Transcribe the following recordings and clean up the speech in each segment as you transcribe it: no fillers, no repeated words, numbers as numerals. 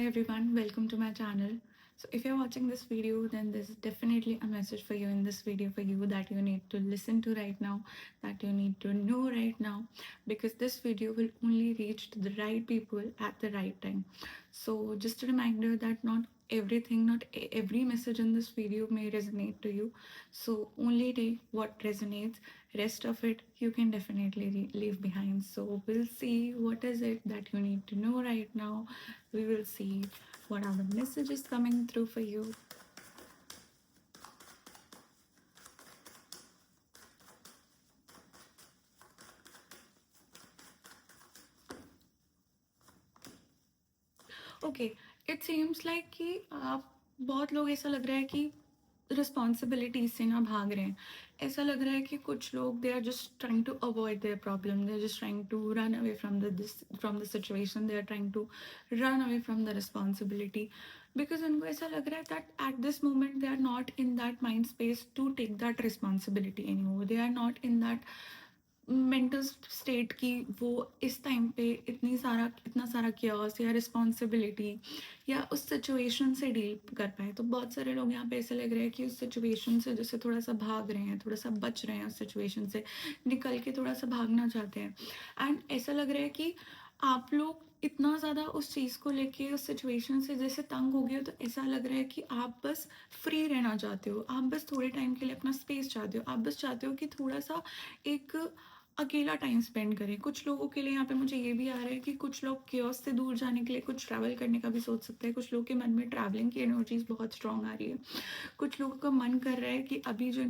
everyone, welcome to my channel. So if you're watching this video, then there's definitely a message for you in this video for you that you need to listen to right now, that you need to know right now, because this video will only reach to the right people at the right time. So just a reminder that not every message in this video may resonate to you. So only take what resonates. Rest of it you can definitely leave behind. So we'll see what is it that you need to know right now. We will see what are the messages coming through for you. Okay, it seems like कि आप बहुत लोग ऐसा लग रहा है कि responsibilities से ना भाग रहे हैं. ऐसा लग रहा है कि कुछ लोग they are just trying to avoid their problem, they are just trying to run away from the situation, they are trying to run away from the responsibility, because उनको ऐसा लग रहा है that at this moment they are not in that mind space to take that responsibility any more. They are not in that mental state की वो इस time पे इतना सारा कियोस या रिस्पॉन्सिबिलिटी या उस सिचुएशन से डील कर पाए. तो बहुत सारे लोग यहाँ पे ऐसे लग रहे हैं कि उस सिचुएशन से जैसे थोड़ा सा भाग रहे हैं, थोड़ा सा बच रहे हैं, उस सिचुएशन से निकल के थोड़ा सा भागना चाहते हैं. एंड ऐसा लग रहा है कि आप लोग इतना ज़्यादा उस चीज़ को लेके उस सिचुएशन से जैसे तंग हो गए हो, तो ऐसा लग रहा है कि आप बस फ्री रहना चाहते हो, आप बस थोड़े टाइम के लिए अपना स्पेस चाहते हो, आप बस चाहते हो कि थोड़ा सा एक अकेला टाइम स्पेंड करें. कुछ लोगों के लिए यहाँ पे मुझे ये भी आ रहा है कि कुछ लोग केओस से दूर जाने के लिए कुछ ट्रैवल करने का भी सोच सकते हैं. कुछ लोगों के मन में ट्रैवलिंग की एनर्जीज बहुत स्ट्रांग आ रही है. कुछ लोगों का मन कर रहा है कि अभी जो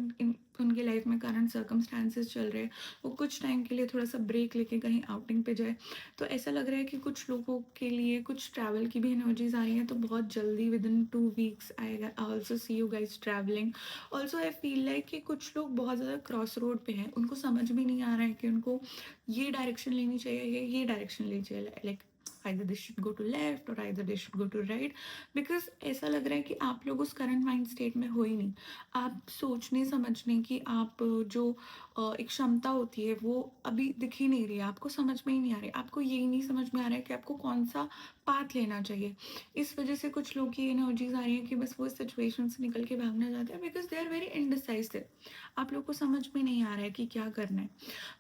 उनके लाइफ में करंट सर्कमस्टांसेस चल रहे हैं, वो कुछ टाइम के लिए थोड़ा सा ब्रेक लेके कहीं आउटिंग पे जाए. तो ऐसा लग रहा है कि कुछ लोगों के लिए कुछ ट्रैवल की भी एनर्जीज आ रही हैं. तो बहुत जल्दी with in 2 weeks I also see you guys travelling. Also I feel like कि कुछ लोग बहुत ज़्यादा क्रॉस रोड पे हैं, उनको समझ भी नहीं आ रहा है कि उनको ये डायरेक्शन लेनी चाहिए या ये डायरेक्शन लेनी चाहिए. Like either they should go to left or either they should go to right, because ऐसा लग रहा है कि आप लोग उस करंट माइंड स्टेट में हो ही नहीं. आप सोचने समझने की आप जो एक क्षमता होती है वो अभी दिख ही नहीं रही है, आपको समझ में ही नहीं आ रही, आपको यही नहीं समझ में आ रहा है कि आपको कौन सा पाथ लेना चाहिए. इस वजह से कुछ लोग की एनर्जीज आ रही है कि बस वो सिचुएशन से निकल के भागना चाहते हैं, because they are very indecisive. आप लोग को समझ में नहीं आ रहा है कि क्या करना है.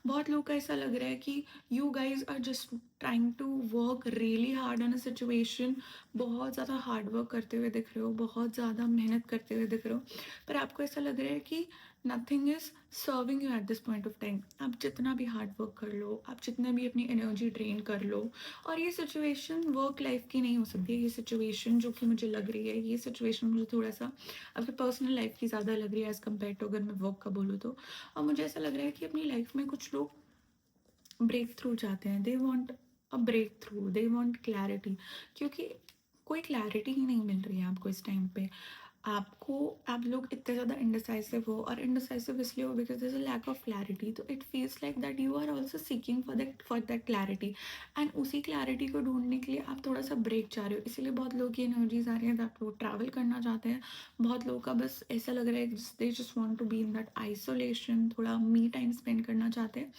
बहुत लोग का ऐसा लग रहा है कि you guys are just trying to work really hard on a situation. बहुत ज़्यादा हार्ड वर्क करते हुए दिख रहे हो, बहुत ज़्यादा मेहनत करते हुए दिख रहे हो, पर आपको ऐसा लग रहा है कि nothing is serving you at this point of time. आप जितना भी हार्ड वर्क कर लो, आप जितना भी अपनी एनर्जी ड्रेन कर लो, और ये सिचुएशन वर्क लाइफ की नहीं हो सकती है. ये सिचुएशन जो कि मुझे लग रही है, ये सिचुएशन मुझे थोड़ा सा अपनी पर्सनल लाइफ की ज़्यादा लग रही है एज़ कम्पेयर टू अगर मैं वर्क का बोलूँ तो. और मुझे ऐसा लग रहा है कि अपनी लाइफ में कुछ लोग ब्रेक थ्रू चाहते हैं. They want a breakthrough, they want clarity, क्योंकि कोई क्लैरिटी ही नहीं मिल रही है आपको इस टाइम पे. आप लोग इतने ज़्यादा इंडिसाइसिव हो, और इंडिसाइसिव इसलिए हो because there is a lack of clarity. तो it feels like that you are also seeking for that clarity, and उसी क्लैरिटी को ढूंढने के लिए आप थोड़ा सा ब्रेक चाह रहे हो. इसीलिए बहुत लोग की एनर्जीज आ रही है, आप लोग ट्रैवल करना चाहते हैं. बहुत लोगों का बस ऐसा लग रहा है they just want to be in that isolation, थोड़ा मी टाइम स्पेंड करना चाहते हैं.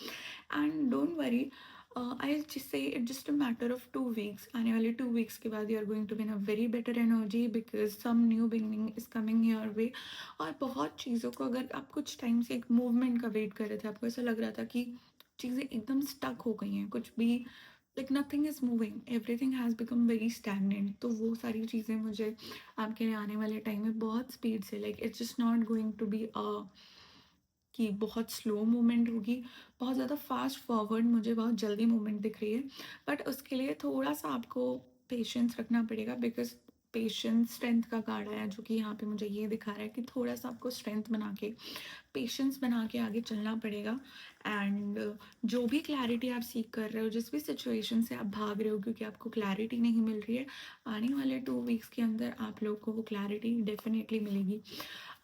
And don't worry, I just say it just a matter of 2 weeks. आने वाले 2 weeks के बाद you are going to be in a very better energy, because some new beginning is coming your way. और बहुत चीज़ों को, अगर आप कुछ टाइम से एक मूवमेंट का वेट कर रहे थे, आपको ऐसा लग रहा था कि चीज़ें एकदम स्टक हो गई हैं, कुछ भी like nothing is moving, everything has become very stagnant. तो वो सारी चीज़ें मुझे आपके लिए आने वाले टाइम में बहुत स्पीड से, like it's just not going to be कि बहुत स्लो मूवमेंट होगी, बहुत ज़्यादा फास्ट फॉरवर्ड मुझे बहुत जल्दी मूवमेंट दिख रही है. बट उसके लिए थोड़ा सा आपको पेशेंस रखना पड़ेगा, बिकॉज पेशेंस स्ट्रेंथ का कार्ड आया, जो कि यहाँ पे मुझे ये दिखा रहा है कि थोड़ा सा आपको स्ट्रेंथ बना के, पेशेंस बना के आगे चलना पड़ेगा. एंड जो भी क्लैरिटी आप सीख कर रहे हो, जिस भी सिचुएशन से आप भाग रहे हो क्योंकि आपको क्लैरिटी नहीं मिल रही है, आने वाले 2 weeks के अंदर आप लोग को वो क्लैरिटी डेफिनेटली मिलेगी.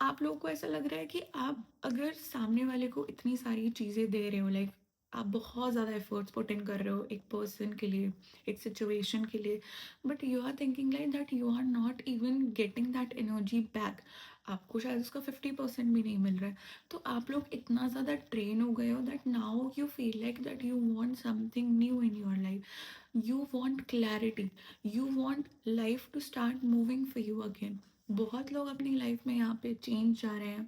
आप लोगों को ऐसा लग रहा है कि आप अगर सामने वाले को इतनी सारी चीज़ें दे रहे हो, लाइक आप बहुत ज़्यादा एफर्ट्स पुट इन कर रहे हो एक पर्सन के लिए, एक सिचुएशन के लिए, but you are thinking like that you are not even getting that energy back. आपको शायद उसका 50% भी नहीं मिल रहा है। तो आप लोग इतना ज़्यादा ट्रेन हो गए हो that now you feel like that you want something new in your life, you want clarity, you want life to start moving for you again. बहुत लोग अपनी लाइफ में यहाँ पे चेंज जा रहे हैं।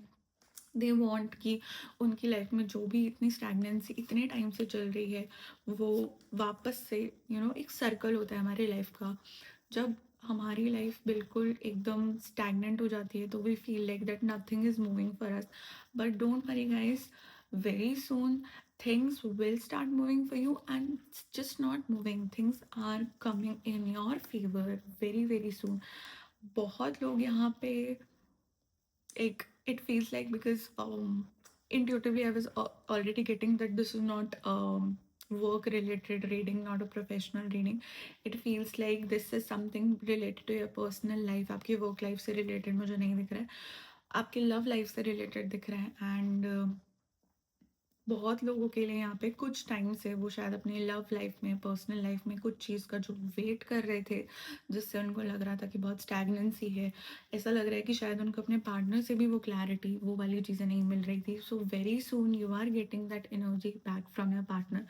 दे वांट कि उनकी लाइफ में जो भी इतनी स्टैगनेंसी इतने टाइम से चल रही है वो वापस से एक सर्कल होता है हमारी लाइफ का। जब हमारी लाइफ बिल्कुल एकदम स्टैगनेंट हो जाती है तो we feel like that nothing is moving for us, but don't worry guys, very soon things will start moving for you, and it's just not moving, things are coming in your favor very very soon। बहुत लोग यहाँ पे एक it feels like because intuitively I was already getting that this is not work related reading, not a professional reading। it feels like this is something related to your personal life, आपकी work life से related मुझे नहीं दिख रहा है, आपकी love life से related दिख रहा है। एंड बहुत लोगों के लिए यहाँ पे कुछ टाइम से वो शायद अपनी लव लाइफ में, पर्सनल लाइफ में कुछ चीज़ का जो वेट कर रहे थे, जिससे उनको लग रहा था कि बहुत स्टैगनेंसी है, ऐसा लग रहा है कि शायद उनको अपने पार्टनर से भी वो क्लैरिटी, वो वाली चीज़ें नहीं मिल रही थी। So very soon you are getting that energy back from your partner.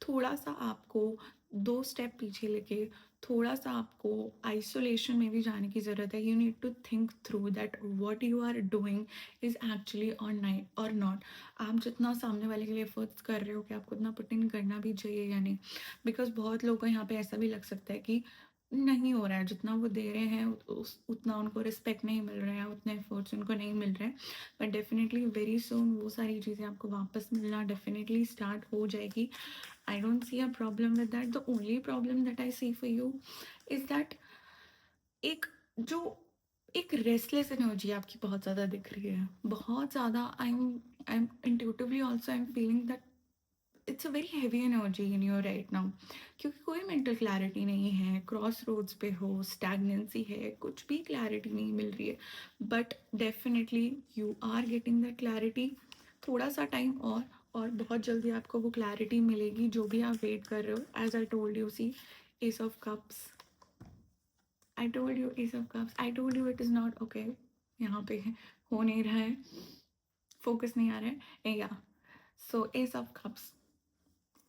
थोड़ा सा आपको 2 स्टेप पीछे लेके, थोड़ा सा आपको आइसोलेशन में भी जाने की ज़रूरत है। You need to think through that what you are doing is actually और नॉट। आप जितना सामने वाले के लिए एफर्ट्स कर रहे हो कि आपको उतना पुट इन करना भी चाहिए या नहीं। बिकॉज बहुत लोगों को यहाँ पे ऐसा भी लग सकता है कि नहीं हो रहा है, जितना वो दे रहे हैं उतना उनको रिस्पेक्ट नहीं मिल रहा है, उतने एफर्ट्स उनको नहीं मिल रहे हैं। बट डेफिनेटली वेरी सून वो सारी चीज़ें आपको वापस मिलना डेफिनेटली स्टार्ट हो जाएगी। I don't see a problem with that. The only problem that I see for you is that एक जो एक रेस्टलेस एनर्जी आपकी बहुत ज़्यादा दिख रही है, बहुत ज़्यादा। I am intuitively also I am feeling that it's a very heavy energy in your right now, क्योंकि कोई मेंटल क्लैरिटी नहीं है, क्रॉस रोड्स पे हो, स्टैगनेंसी है, कुछ भी क्लैरिटी नहीं मिल रही है। But definitely you are getting that clarity. थोड़ा सा टाइम और बहुत जल्दी आपको वो क्लैरिटी मिलेगी जो भी आप वेट कर रहे हो। As I told you, see ace of cups, I told you ace of cups, I told you it is not okay. यहाँ पे हो नहीं रहा है, फोकस नहीं आ रहा है या। So ace of cups,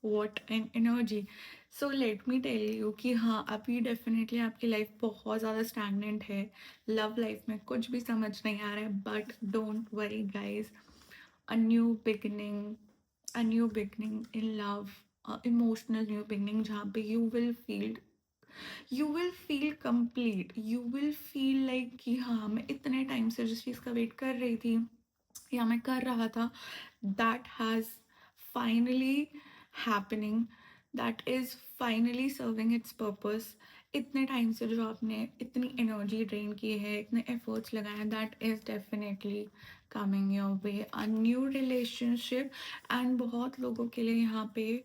what an energy. So let me tell you कि हाँ, अभी डेफिनेटली आपकी लाइफ बहुत ज़्यादा स्टैगनेंट है, लव लाइफ में कुछ भी समझ नहीं आ रहा है, but don't worry guys, a new beginning, a new beginning in love, emotional new beginning, जहाँ पे you will feel complete, you will feel like कि हाँ, मैं इतने टाइम से जिस चीज़ का वेट कर रही थी या मैं कर रहा था, that has finally happening, that is finally serving it's purpose. इतने टाइम से जो आपने इतनी एनर्जी ड्रेन की है, इतने एफर्ट्स लगाए हैं, that is definitely coming your way, a new relationship. And बहुत लोगों के लिए यहाँ पे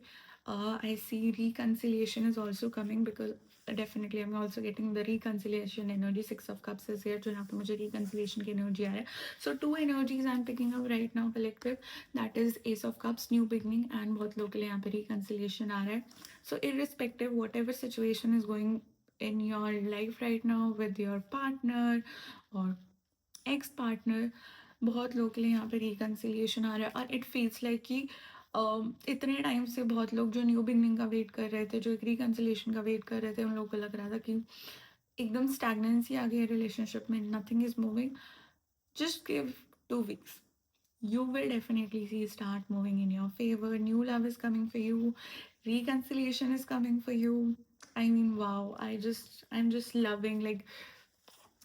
I see reconciliation is also coming, because definitely I'm also getting the reconciliation energy। 6 of Cups is here, जो यहाँ पे मुझे reconciliation की energy आ रहा है। So 2 energies I'm picking up right now collective, that is Ace of Cups, new beginning, and बहुत लोगों के लिए यहाँ पे reconciliation आ रहा है। So irrespective whatever situation is going in your life right now with your partner or ex partner, बहुत लोग के लिए यहाँ पे रिकन्सिलिएशन आ रहा है। और इट फील्स लाइक कि इतने टाइम से बहुत लोग जो न्यू बिगनिंग का वेट कर रहे थे, जो एक रिकन्सिलिएशन का वेट कर रहे थे, उन लोगों को लग रहा था कि एकदम स्टैगनेंसी आ गई है रिलेशनशिप में, nothing is moving. Just give 2 weeks, you will definitely see start moving in your favor, new love is coming for you, reconciliation is coming for you। I mean wow, I'm just loving, like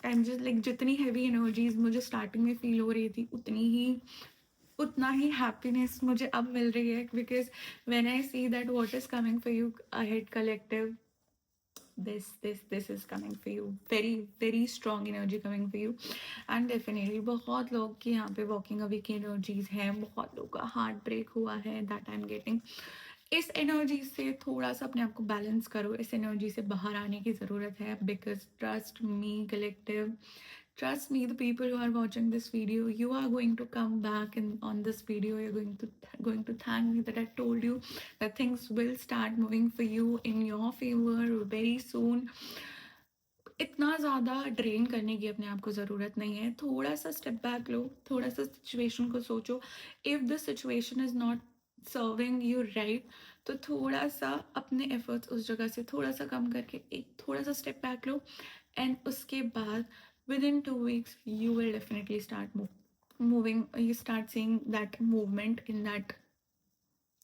I'm just like, जितनी heavy energies मुझे starting में feel हो रही थी उतना ही happiness मुझे अब मिल रही है, because when I see that what is coming for you ahead collective, this is coming for you, very very strong energy coming for you। And definitely बहुत लोग की यहाँ पे वॉकिंग अवे की एनर्जीज हैं, बहुत लोगों का हार्ट ब्रेक हुआ है, दैट आई एम गेटिंग। इस एनर्जी से थोड़ा सा अपने आप को बैलेंस करो, इस एनर्जी से बाहर आने की ज़रूरत है, because trust me collective, Trust me, the people who are watching this video, you are going to come back and on this video you're going to thank me that I told you that things will start moving for you in your favor very soon. इतना ज़्यादा drain करने की अपने आप को ज़रूरत नहीं है। थोड़ा सा स्टेप बैक लो, थोड़ा सा सिचुएशन को सोचो। If the situation is not serving you right, तो थोड़ा सा अपने एफर्ट्स उस जगह से थोड़ा सा कम करके एक थोड़ा सा स्टेप बैक लो, एंड उसके बाद within 2 weeks you will definitely start moving. You start seeing that movement in that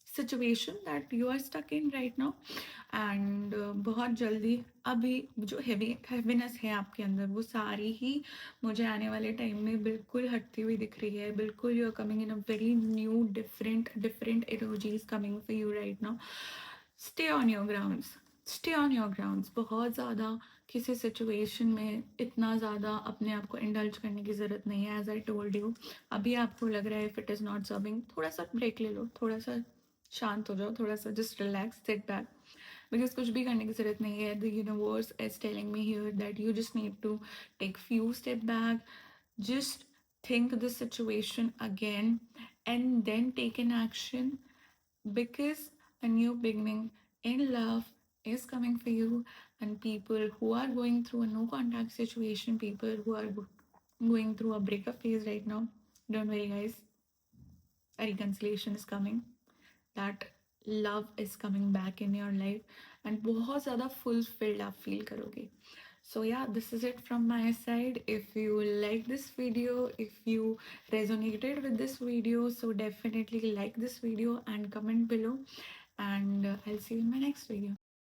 situation that you are stuck in right now, and बहुत जल्दी अभी जो हैवीनेस है आपके अंदर वो सारी ही मुझे आने वाले टाइम में बिल्कुल हटती हुई दिख रही है। बिल्कुल you are coming in a very new different energies coming for you right now. Stay on your grounds, stay on your grounds. बहुत ज़्यादा किसी सिचुएशन में इतना ज़्यादा अपने आप को इंडल्ज करने की ज़रूरत नहीं है। एज आई टोल्ड यू, अभी आपको लग रहा है if it is not serving, थोड़ा सा ब्रेक ले लो, थोड़ा सा शांत हो जाओ, थोड़ा सा just relax, sit back, because कुछ भी करने की जरूरत नहीं है। The universe is telling me here that you just need to take few step back, just think the situation again and then take an action, because a new beginning in love is coming for you. And people who are going through a no contact situation, people who are going through a breakup phase right now, don't worry guys, a reconciliation is coming, that love is coming back in your life, and बहुत ज़्यादा fulfilled आप feel करोगे. So yeah, this is it from my side. If you like this video, if you resonated with this video, so definitely like this video and comment below, and I'll see you in my next video.